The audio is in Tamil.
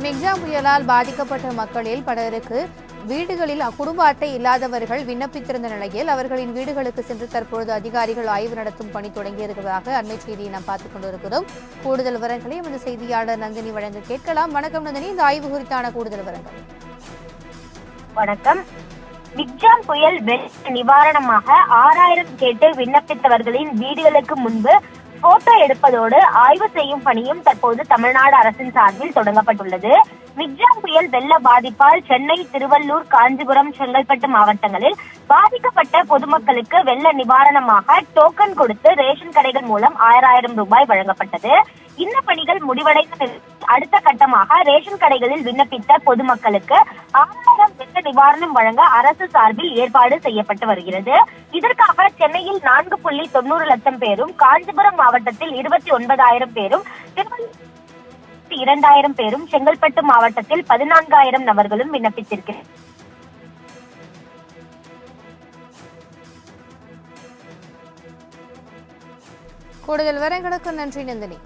மிக்ஜாம் புயலால் பாதிக்கப்பட்ட மக்களில் பலருக்கு வீடுகளில் குடும்ப அட்டை இல்லாதவர்கள் விண்ணப்பித்திருந்த நிலையில் அவர்களின் வீடுகளுக்கு சென்று தற்பொழுது அதிகாரிகள் ஆய்வு நடத்தும் பணி தொடங்கியிருப்பதாக அண்மை செய்தியை நாம் பார்த்துக் கொண்டிருக்கிறோம். கூடுதல் விவரங்களை எமது செய்தியாளர் நந்தினி வழங்க கேட்கலாம். வணக்கம் நந்தினி, இந்த ஆய்வு குறித்தான கூடுதல் விவரங்கள். வணக்கம். மிக்ஜாம் புயல் வெள்ள நிவாரணமாக 6000 கேட்டு விண்ணப்பித்தவர்களின் வீடுகளுக்கு முன்பு போட்டோ எடுப்பதோடு ஆய்வு செய்யும் பணியும் தற்போது தமிழ்நாடு அரசின் சார்பில் தொடங்கப்பட்டுள்ளது. மிக்ஜாம் புயல் வெள்ள பாதிப்பால் சென்னை, திருவள்ளூர், காஞ்சிபுரம், செங்கல்பட்டு மாவட்டங்களில் பாதிக்கப்பட்ட பொதுமக்களுக்கு வெள்ள நிவாரணமாக டோக்கன் கொடுத்து ரேஷன் கடைகள் மூலம் 1000 ரூபாய் வழங்கப்பட்டது. இந்த பணிகள் முடிவடைந்த அடுத்த கட்டமாக ரேஷன் கடைகளில் விண்ணப்பித்த பொதுமக்களுக்கு 6000 வெள்ள நிவாரணம் வழங்க அரசு சார்பில் ஏற்பாடு செய்யப்பட்டு வருகிறது. இதற்காக சென்னையில் 4.90 லட்சம் பேரும், காஞ்சிபுரம் மாவட்டத்தில் 29,000 பேரும், 2,000 பேரும், செங்கல்பட்டு மாவட்டத்தில் 14,000 நபர்களும் விண்ணப்பித்திருக்கிறார். கூடுதல் விவரங்களுக்கு நன்றி நந்தினி.